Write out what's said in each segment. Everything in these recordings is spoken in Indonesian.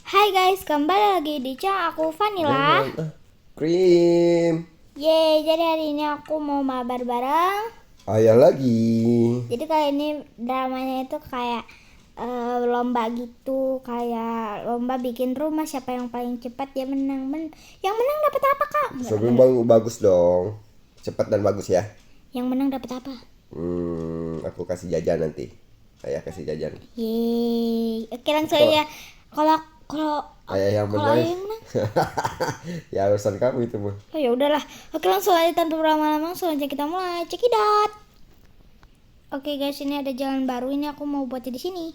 Hai guys, kembali lagi di channel aku Vanilla. Krim. Yeay, jadi hari ini aku mau mabar bareng. Ayah lagi. Jadi kali ini dramanya itu kayak lomba gitu, kayak lomba bikin rumah, siapa yang paling cepat dia menang. Yang menang dapat apa, Kak? Sebelum bang bagus dong. Cepat dan bagus ya. Yang menang dapat apa? Aku kasih jajan nanti. Ayah kasih jajan. Yeay. Oke, langsung Kalau aja. Kalau kalau ayah yang kalau menang. ayah yang menang. Ya urusan kamu itu mah. Oh ya udahlah. Oke, langsung aja tanpa berlama-lama, langsung aja kita mulai. Cekidot. Oke guys, ini ada jalan baru. Ini aku mau buatnya di sini.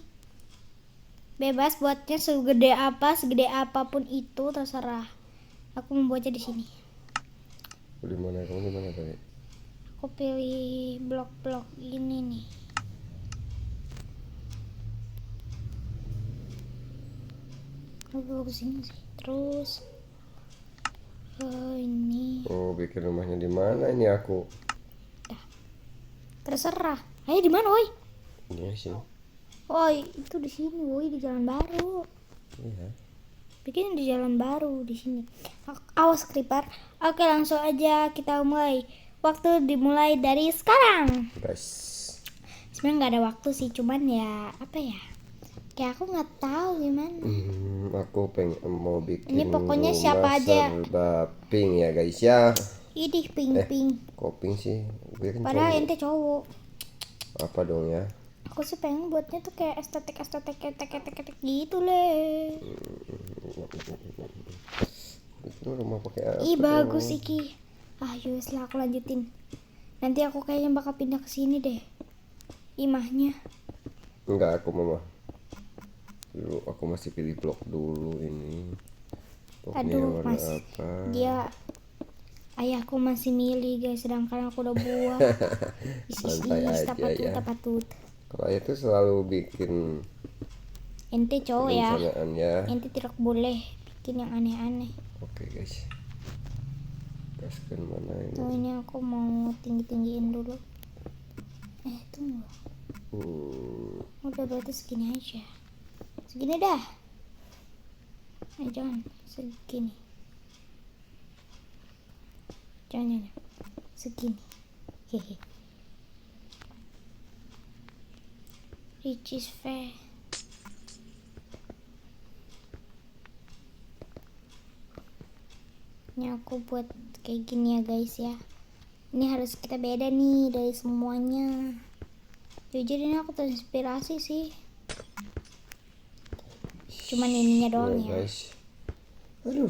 Bebas buatnya segede apapun itu terserah. Aku mau buatnya di sini. Di mana kamu di mana tadi? Aku pilih blok-blok ini nih. Aku ke sini sih. Terus ini. Oh, bikin rumahnya di mana ini aku? Terserah. Ayo di mana, woi? Ini sih. Woi, itu di sini, woi, di jalan baru. Iya. Bikin di jalan baru di sini. Awas creeper. Oke, langsung aja kita mulai. Waktu dimulai dari sekarang. Guys. Sebenarnya nggak ada waktu sih, cuman ya apa ya? Kayak aku nggak tahu gimana. Aku pengen mau bikin Ini pokoknya rumah siapa aja. serba pink ya guys ya. Idih ping-ping. Koping sih. Gue kan Padahal cowok. ente cowok. Apa dong ya? Aku sih pengen buatnya tuh kayak estetik gitu leh. Bikin rumah pakai apa? Ih bagus dong? iki. Ah yus lah, aku lanjutin. Nanti aku kayaknya bakal pindah ke sini deh. Imahnya. Enggak, aku mama. Dulu aku masih pilih blok dulu ini. Bloknya Aduh, warna Mas. apa? Dia ayahku masih milih guys, sedangkan aku udah buat. Santai aja ya. Tapatut. Kalau ayah tuh selalu bikin Ente cowok ya. perencanaan ya. Ente tidak boleh bikin yang aneh-aneh. Oke guys. Gaskan mana ini? Tuh ini aku mau tinggi-tinggiin dulu. Tunggu. Udah berarti segini aja. Segini dah. Jangan segini. Jangan. Segini. Hehe. Which is fair. Ini aku buat kayak gini ya guys ya. Ini harus kita beda nih dari semuanya. Jujur ini aku terinspirasi sih. Cuman ininya doang ya. Guys. Aduh.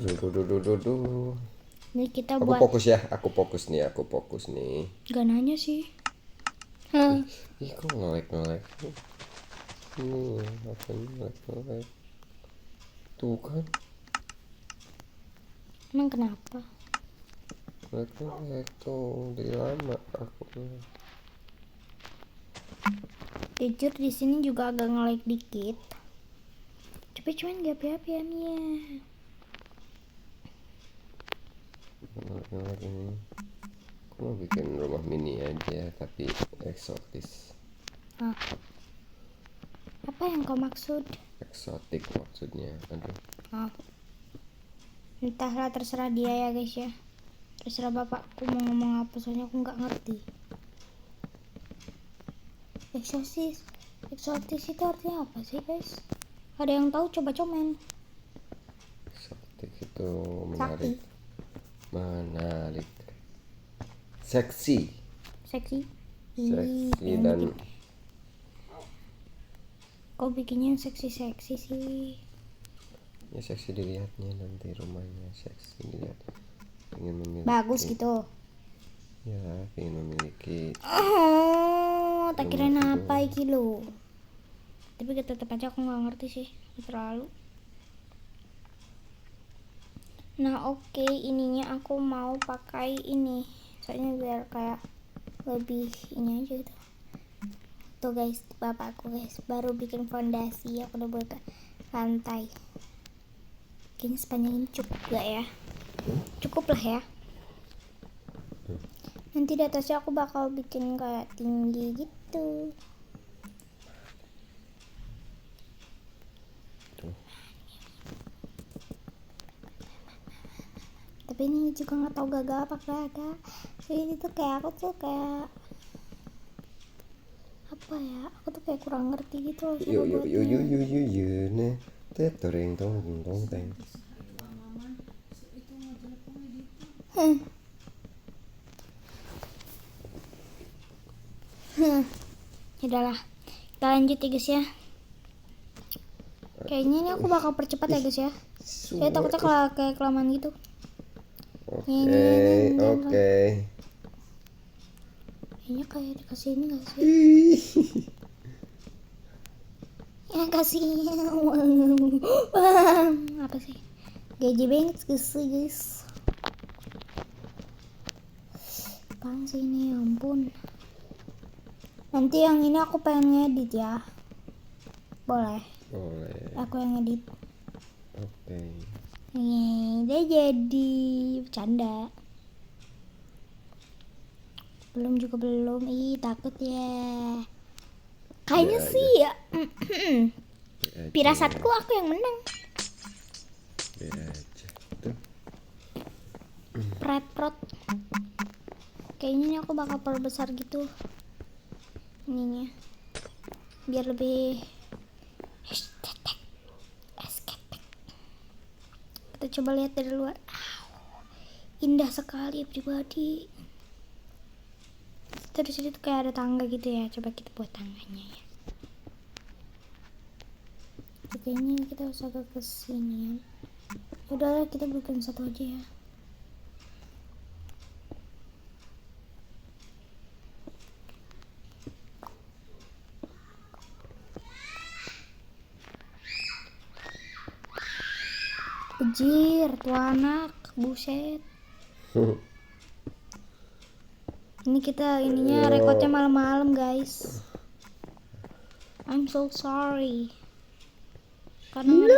Ini kita Aku buat. aku fokus nih. Gak nanya sih. Ih, kok ngelek. Ini apa ngelek. Tuh kan. Emang kenapa? Ngelek tuh udah lama aku. Jujur di sini juga agak nge-lag dikit. Tapi cuman gak apa-apa ya Mia. Ngelek ini. Aku mau bikin rumah mini aja tapi eksotis. Apa yang kau maksud? Eksotik maksudnya. Aduh. Entahlah, terserah dia ya guys ya. Terserah bapakku mau ngomong apa, soalnya aku nggak ngerti. Eksotis itu artinya apa sih guys? Ada yang tahu coba komen. Eksotik itu menarik. Seksi dan Kau bikinnya yang seksi sih. ya seksi dilihatnya nanti rumahnya seksi dilihat. Ingin memiliki. Bagus gitu. Ya, ingin memiliki. Oh, tak kirain apa iki lo. Tapi tetap aja aku nggak ngerti sih, terlalu. Nah oke, ininya aku mau pakai ini, soalnya biar kayak lebih ini aja gitu. Tuh guys, bapakku guys baru bikin fondasi, aku udah buat lantai. Kayaknya sepanjang ini cukup gak ya? Cukup lah ya. Nanti di atasnya aku bakal bikin kayak tinggi gitu. Tapi ini juga nggak tahu gagal apa kagak. Jadi itu kayak aku tuh kayak apa ya? Aku tuh kayak kurang ngerti gitu loh cara Yuk yuk yuk yuk buatnya. yuk yuk yuk nih. Tetoreng tong tong teng. Udahlah, kita lanjut ya guys ya. Kayaknya ini aku bakal percepat ya guys ya. Saya takutnya kalau kayak kelamaan gitu. Oke, oke. Kayaknya kayak dikasih ini gak sih? Ih. Ya kasih. Apa sih? Gaji banget guys. Apaan sih ini, ya ampun. Nanti yang ini aku pengen ngedit ya. Boleh? Boleh. Aku yang ngedit. Oke. Nih, dia jadi bercanda. Belum. Ih, takut ya. Kayaknya Biar sih ya. aja. Pirasatku aku yang menang. Biar aja. Tuh. Prot. Kayaknya ini aku bakal perbesar gitu. Ininya. Biar lebih estetik. Kita coba lihat dari luar. Indah sekali pribadi. Terus itu kayak ada tangga gitu ya. Coba kita buat tangganya ya. Kayaknya kita harus agak kesini ya. Udahlah, kita bikin satu aja ya. Bejir, tuh anak, buset. Ini kita ininya rekodnya malam-malam guys. I'm so sorry. Karena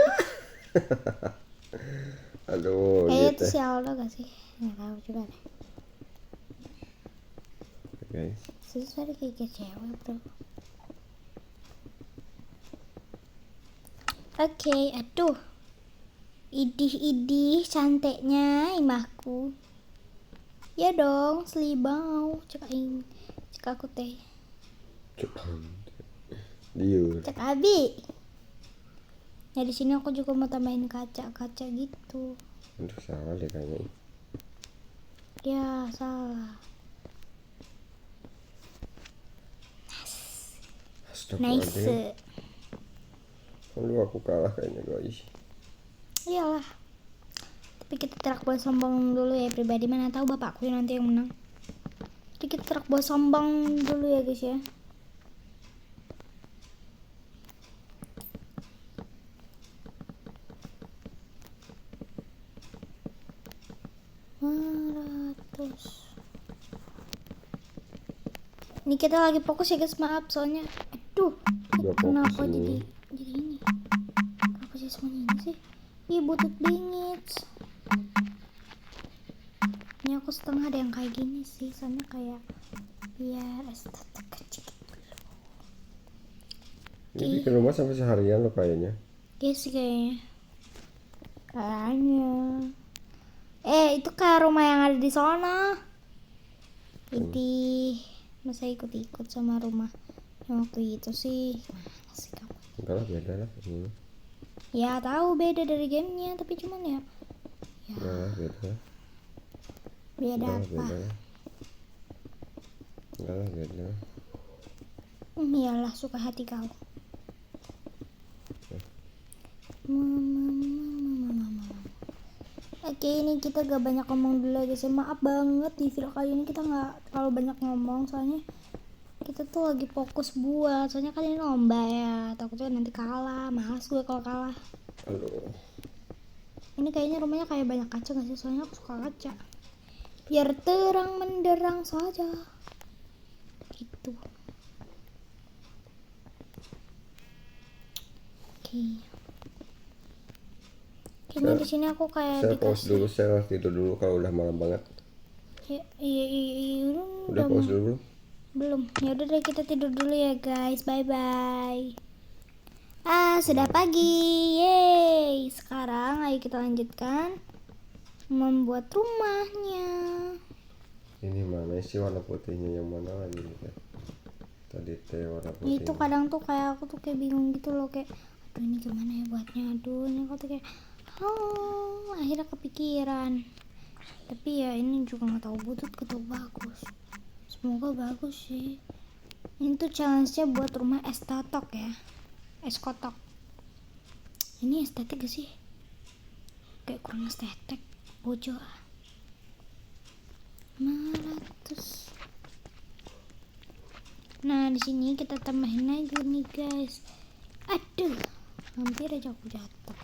Aduh, kayaknya gitu. itu si Aldo gak sih? Nggak tahu, coba deh. Guys. Sesuatu kayak cewek bro. Oke, aduh. Idih cantiknya imahku. Ya dong, selibau. Cek aku teh. Diur. Cek Abi. Ya di sini aku juga mau tambahin kaca gitu. Aduh, salah deh kayaknya. Ya, salah. Astagfirullahaladzim. Nice. Aduh, aku kalah kayaknya guys. Iyalah. Tapi kita terak buat sombong dulu ya pribadi, mana tahu bapakku nanti yang menang. Jadi kita terak buat sombong dulu ya guys ya. Ini kita lagi fokus ya guys, maaf soalnya aduh Udah kenapa fokus ini. jadi ini, kenapa sih semuanya ini sih, ih butut bingit. Ini aku setengah ada yang kayak gini sih, soalnya kayak biar estetik kecil. Ini bikin rumah sampai seharian lo kayaknya. Iya sih kayaknya. Itu kayak rumah yang ada di sana. Idih, masa ikut-ikut sama rumah yang waktu itu sih. Gimana sih kamu? Enggak lah, beda lah ini. Ya tahu beda dari gamenya, tapi cuman ya Enggak lah, beda. beda Enggak lah, apa? beda. Enggak lah, beda. Iyalah suka hati kau. Oke, ini kita gak banyak ngomong dulu ya guys. Maaf banget di video kali ini kita nggak terlalu banyak ngomong, soalnya kita tuh lagi fokus buat, soalnya kan ini lomba ya, takutnya nanti kalah, males gue kalau kalah. Aduh. Ini kayaknya rumahnya kayak banyak kaca gak sih, soalnya aku suka kaca biar terang menderang saja gitu. Oke. Kayaknya di sini aku kayak Saya pause dulu, saya tidur dulu kalau udah malam banget. Iya, Udah pause dulu. belum. Ya udah deh, kita tidur dulu ya guys. Bye bye. Sudah pagi. Yeay. Sekarang ayo kita lanjutkan membuat rumahnya. Ini mana sih warna putihnya, yang mana lagi nih? Tadi teh warna putih. Itu kadang tuh kayak aku tuh kayak bingung gitu loh, kayak aduh ini gimana ya buatnya, aduh ini aku tuh kayak akhirnya kepikiran. Tapi ya ini juga nggak tahu butut atau bagus, semoga bagus sih. Ini tuh challenge-nya buat rumah estetik ya, es kotak. Ini estetik gak sih? Kayak kurang estetik, bojo. 500. Nah di sini kita tambahin lagi nih guys. Aduh, hampir aja aku jatuh.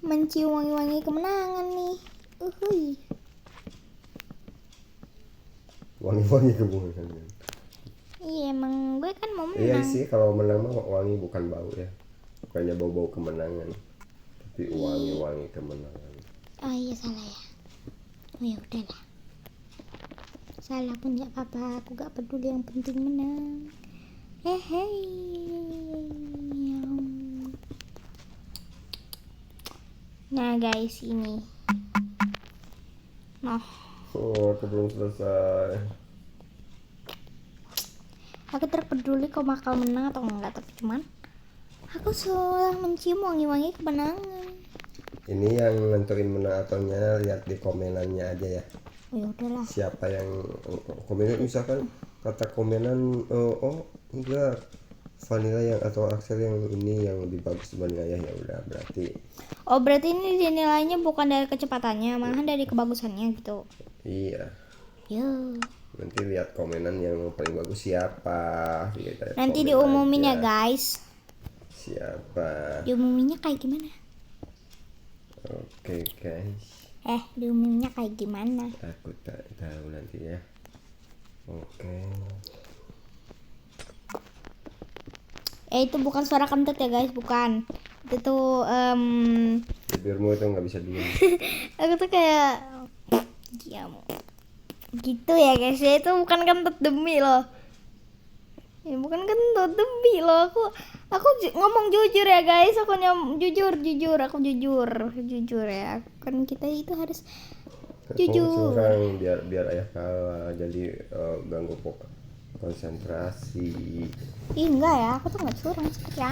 Mencium wangi-wangi kemenangan nih. Uhuy. Wangi-wangi kemenangan. Iya emang gue kan mau Iya menang. sih, kalau menang mah wangi bukan bau ya. Bukannya bau-bau kemenangan, tapi wangi-wangi kemenangan. Oh iya salah ya. Oh ya udahlah. Salah pun nggak apa-apa. Aku gak peduli, yang penting menang. Hehe. Nah guys ini. Nah. Oh, aku belum selesai. Aku terpeduli kau bakal menang atau enggak, tapi cuman aku sudah mencium wangi-wangi kemenangan. Ini yang nentuin menang atau enggak lihat di komenannya aja ya. Oh ya udahlah. Siapa yang komenan, misalkan kata komenan oh enggak, Vanilla yang atau Axel yang ini yang lebih bagus dibanding Ayah, ya udah berarti. Oh berarti ini dinilainya bukan dari kecepatannya, malahan dari kebagusannya gitu. Iya. Yo. Nanti lihat komenan yang paling bagus siapa. Nanti Komen diumumin aja. ya guys. Siapa? Diumuminnya kayak gimana? Oke guys. Diumuminnya kayak gimana? Aku tak tahu nanti ya. Oke. Itu bukan suara kentut ya guys, bukan. Itu tuh Bibirmu itu nggak bisa diem. aku tuh kayak diam gitu ya guys ya. Itu bukan kentut demi loh. Ya bukan kentut demi loh. Aku ngomong jujur ya guys. Aku jujur. Aku jujur ya. Kan kita itu harus jujur. Curang biar Ayah kalah, jadi ganggu konsentrasi. Ih enggak ya, aku tuh nggak curang seperti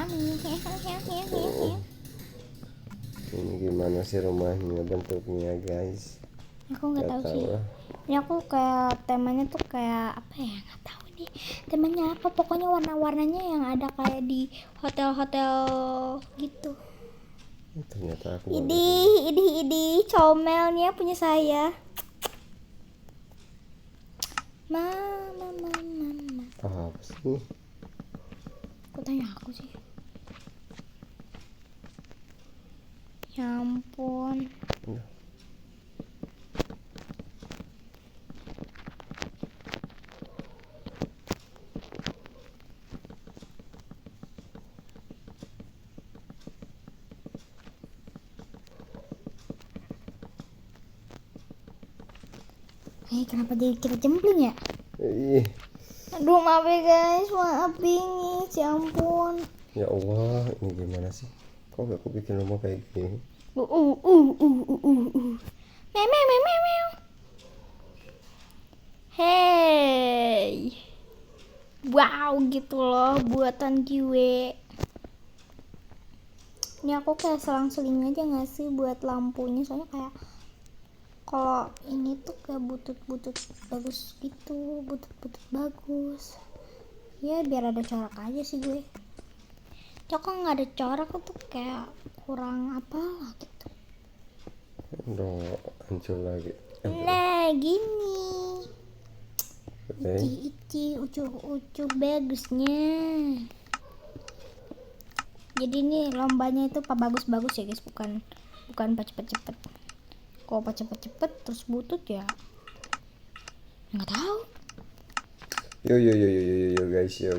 Ini gimana sih rumahnya bentuknya guys? aku nggak tahu sih. lah. Ini aku kayak temanya tuh kayak apa ya, nggak tahu nih temanya apa. Pokoknya warna-warnanya yang ada kayak di hotel-hotel gitu. Ternyata aku Idih, comelnya punya saya. Mama. apa sih? Kok tanya aku sih? Ya ampun. Kenapa jadi kita jempling ya? Ih, Aduh maaf ya guys, maaf bingit, ya ampun. ya Allah, ini gimana sih? Kok gak aku bikin rumah kayak gini? Meow. Hey. Wow gitu loh buatan gue. Ini aku kayak selang-seling aja gak sih buat lampunya, soalnya kayak kalau ini tuh kayak butut bagus gitu, butut bagus ya, biar ada corak aja sih gue. Kalau nggak ada corak tuh kayak kurang apa lah gitu. Udah hancur lagi. Nah gini Oke. ici ucuh bagusnya. Jadi ini lombanya itu pak bagus ya guys, bukan pak cepet. Kalau pas cepet terus butut ya nggak tahu. Yo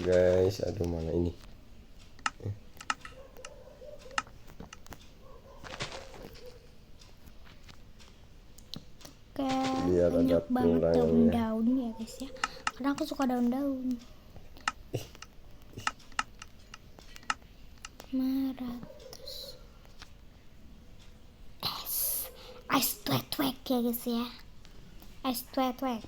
guys. Aduh, mana ini? Kayak Biar banyak ada banget tulangnya. daun-daun ya guys ya, karena aku suka daun-daun. 500. ice twek ya guys ya, ice twek.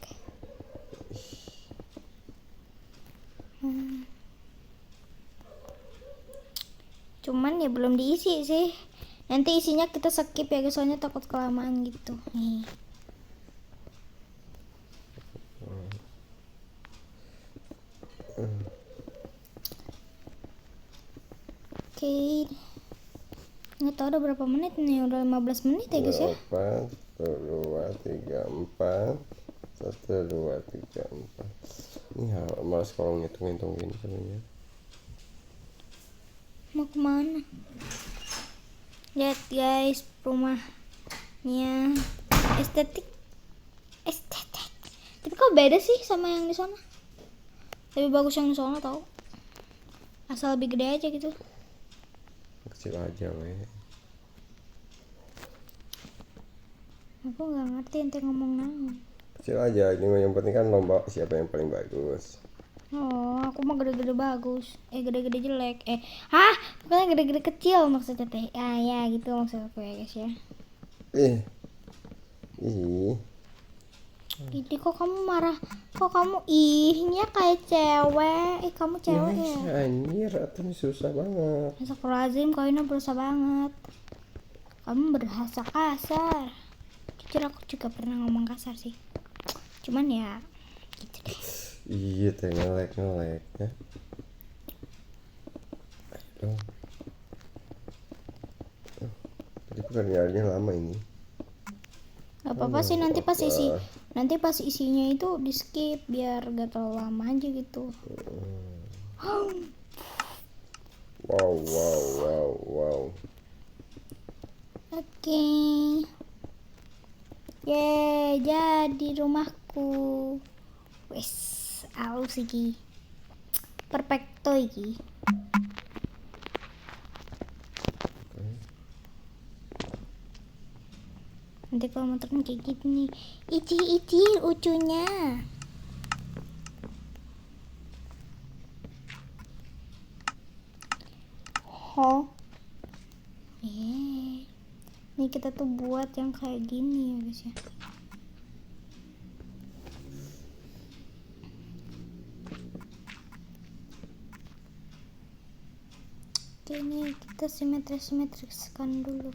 Cuman ya belum diisi sih, nanti isinya kita skip ya guys, soalnya takut kelamaan gitu nih. Oke, nggak tahu udah berapa menit nih, udah 15 menit ya guys ya. 4, 2, 3, 4, 1, 2, 3, 4. Ini malas kalau ngitung-ngitung gini sebenarnya. Mau kemana? Lihat guys, rumahnya estetik. Tapi kok beda sih sama yang di sana? Lebih bagus yang di sana tau. Asal lebih gede aja gitu. Kecil aja weh. Aku nggak ngerti ente ngomong naon. Kecil aja, ini yang penting kan lomba siapa yang paling bagus. Oh, aku mah gede-gede bagus. Gede-gede jelek. Bukannya gede-gede kecil maksudnya teh. Ya gitu maksud aku ya guys ya. Ih. Jadi kok kamu marah? Kok kamu ihnya kayak cewek? Kamu cewek ya? Anjir, atuh susah banget. Astagfirullahaladzim, kau ini berusaha banget. Kamu berhasa kasar. Jujur aku juga pernah ngomong kasar sih. Cuman ya gitu deh. Iya, teh ngelek ya. Aduh. Tadi pekerjaannya lama ini. Gak apa-apa sih, nanti pas isinya itu di skip biar gak terlalu lama aja gitu. Wow. Oke. Yeay, jadi rumahku. Wes, aus iki. Perfecto iki. Nanti kalau motor kayak gitu nih, ici lucunya. Nih kita tuh buat yang kayak gini ya guys ya. Oke, nih kita simetriskan dulu.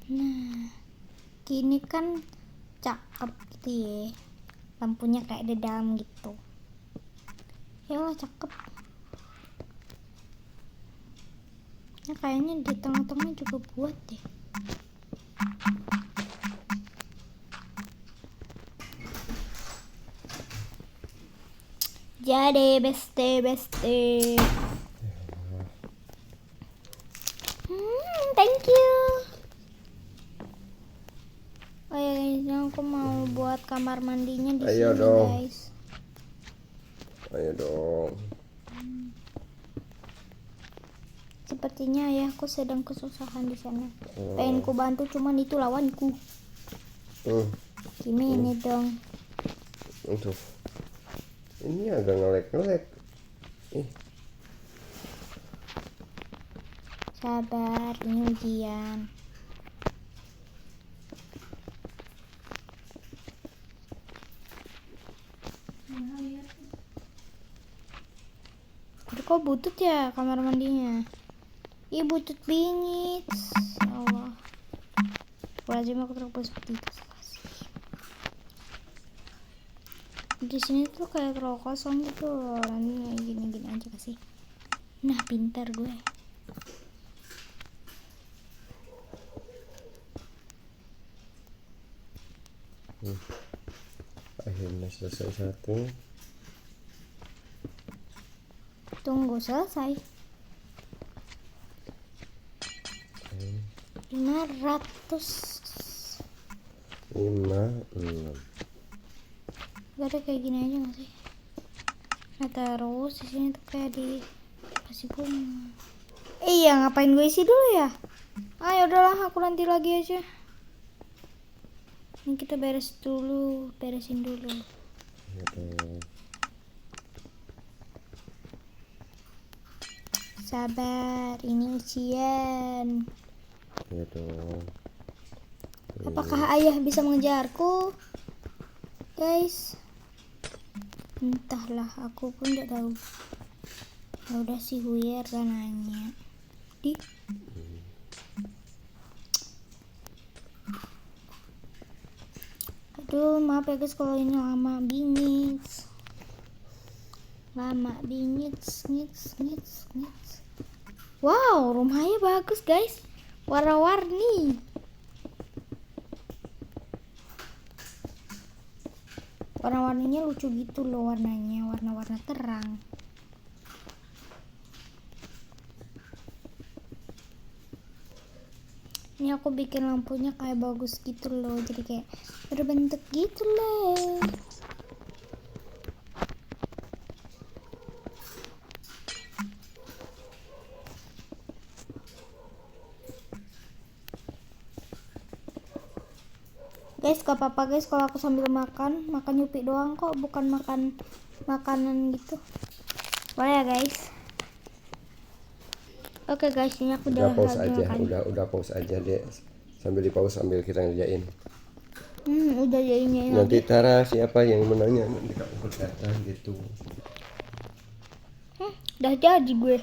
Nah, gini kan cakep gitu ya, lampunya kayak dedam gitu. Yalah cakep. Nah kayaknya di tengah-tengah juga buat deh. Jadi beste. Thank you. Oh ya guys, aku mau buat kamar mandinya di sini dong. guys. Ayo dong. Sepertinya ayahku sedang kesusahan di sana. Pengen ku bantu, cuman itu lawanku. Gimana dong? Untuk ini agak ngelek. Sabar, ini ujian. Aduh, kok butut ya kamar mandinya? Ih, butut bingit. Ya Allah. Lazim aku terlalu seperti itu. Di sini tuh kayak terlalu kosong gitu loh. Nanti gini aja kasih. Nah, pintar gue. Akhirnya selesai satu. Tunggu selesai. 500. 5, 6. Gak ada kayak gini aja gak sih? Nah terus di sini tuh kayak dikasih bunga. Iya, ngapain gue isi dulu ya? Ayo udahlah, aku nanti lagi aja. Ini kita beresin dulu. Sabar, ini ujian. Ya dong. Apakah ayah bisa mengejarku? Guys. Entahlah, aku pun tidak tahu. Ya udah si Huyer gak nanya. Aduh, maaf ya guys kalau ini lama bingit. Wow, rumahnya bagus guys. Warna-warni. Warna-warninya lucu gitu loh warnanya. Warna-warna terang. Ini aku bikin lampunya kayak bagus gitu loh. Jadi kayak berbentuk gitu loh. Guys, gak apa-apa guys kalau aku sambil makan nyupi doang kok, bukan makan makanan gitu. Boleh ya guys. Oke guys, ini aku Udah udah pause lagi aja, makan. udah pause aja deh. Sambil di pause sambil kita ngerjain. Udah jadinya Nanti Tara siapa yang menanya nanti kamu berkata gitu. udah jadi gue.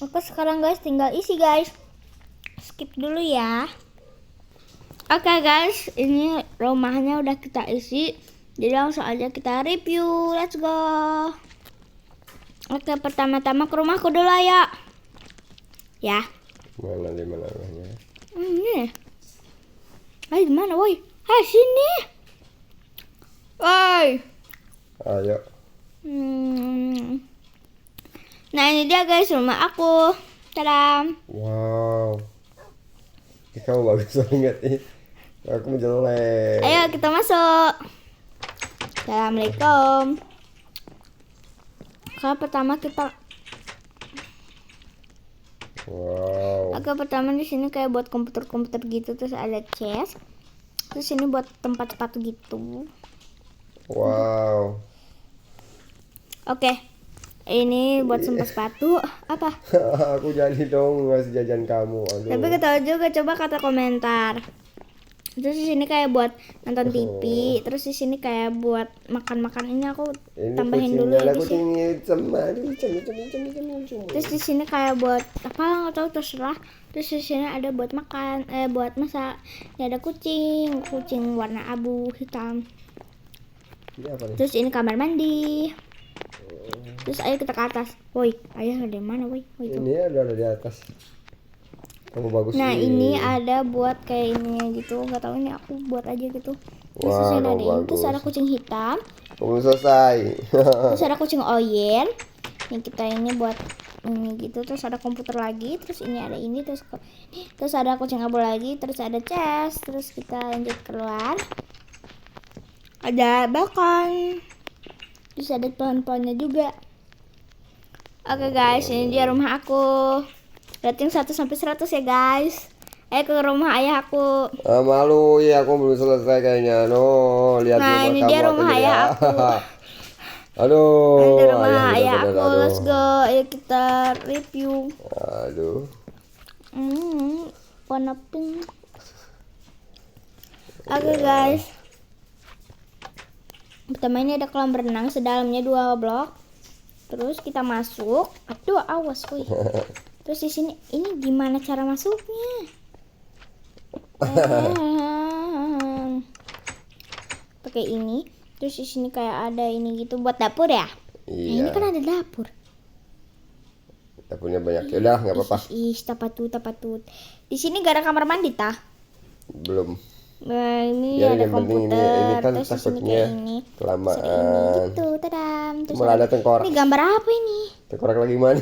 Oke, sekarang guys tinggal isi guys. Skip dulu ya. Oke guys, ini rumahnya udah kita isi. Jadi langsung aja kita review. Let's go. Oke, pertama-tama ke rumahku dulu ya. Ya. Mana di mana rumahnya? Ini. Hai, gimana woi? Hai, sini. Woi. Ayo. Nah, ini dia guys rumah aku. Tadam. Wow. Kamu bagus banget nih. Aku menjelek. Ayo kita masuk. Assalamualaikum. Kalau pertama kita Wow. Oke, pertama di sini kayak buat komputer gitu, terus ada chest. Terus ini buat tempat sepatu gitu. Wow. Oke. Ini buat tempat sepatu apa? Aku jadi dong ngasih jajan kamu. Aduh. Tapi ketahu juga, coba kata komentar. Terus di sini kayak buat nonton TV, terus di sini kayak buat makan-makan. Ini aku tambahin dulu ya guys ya. Terus di sini kayak buat apa nggak tahu, terserah. Terus di sini ada buat makan, buat masak. Ini ada kucing warna abu hitam. Ini apa nih? Terus ini kamar mandi. Terus ayo kita ke atas. Woi, ayah ada di mana woi? Ini ada di atas. Kamu bagus. Nah, nih. ini ada buat kayak ini gitu. Nggak tahu, ini aku buat aja gitu. Terus Wah, ini ada kamu ini. Terus bagus. ada kucing hitam. Belum selesai. Terus ada kucing oyen. Ini kita ini buat ini gitu. Terus ada komputer lagi. Terus ini ada ini. Terus ada kucing abu lagi. Terus ada chest. Terus kita lanjut keluar. Ada balkon. Terus ada pohon-pohonnya juga. Oke guys, ini dia rumah aku. Rating 1 sampai 100 ya guys. Ke rumah ayah aku. Malu ya, aku belum selesai kayaknya. No, lihat Nah, rumah ini kamu dia rumah aku ayah lihat. aku. Aduh. Ini rumah ayah bener-bener, aku. aduh. Let's go. Ayo kita review. Aduh. Warna pink. Oke guys. Pertama ini ada kolam renang sedalamnya 2 blok. Terus kita masuk. Aduh, awas woi. Terus di sini ini gimana cara masuknya? Pakai ini. Terus di sini kayak ada ini gitu buat dapur ya. Nah, ini Iya. kan ada dapur. Dapurnya banyak. Yaudah, nggak apa-apa. Tapatut. Di sini gak ada kamar mandi tah. Belum. Nah, ini Ya, ada yang penting komputer. ini kan terus di sini takutnya kayak ini. kelamaan. Terus ada ini gitu, tadam. Terus Malah ada tengkorak. Ini gambar apa ini? Tengkorak lagi mana?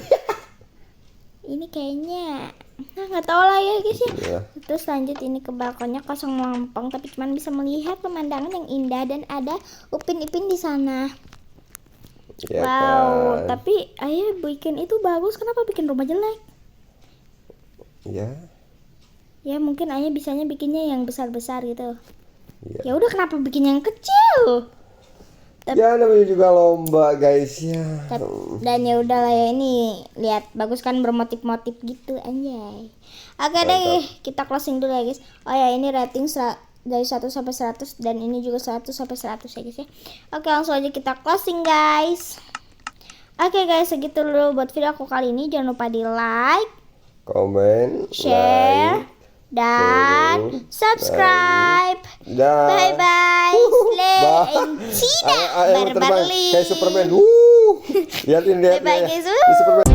Ini kayaknya nggak tahu lah ya guys ya. Iya. Terus lanjut ini ke balkonnya kosong melompong, tapi cuma bisa melihat pemandangan yang indah dan ada Upin Ipin di sana. Ya Wow, kan? tapi ayah bikin itu bagus, kenapa bikin rumah jelek? Ya. Ya mungkin ayah bisanya bikinnya yang besar-besar gitu. Iya. Ya udah, kenapa bikin yang kecil? Ya namanya juga lomba guys ya. Dan ya udahlah ya, ini lihat bagus kan, bermotif-motif gitu anjay. Oke deh, kita closing dulu ya guys. Oh ya, ini rating dari 1 sampai 100 dan ini juga 100 sampai 100 ya guys ya. Oke, langsung aja kita closing guys. Oke guys, segitu dulu buat video aku kali ini. Jangan lupa di like, komen, share, like, dan subscribe. Bye bye. Bye. And Cina Ayo terbang berberli. kayak Superman. Lihatin Bye bye ya. guys. Di Superman.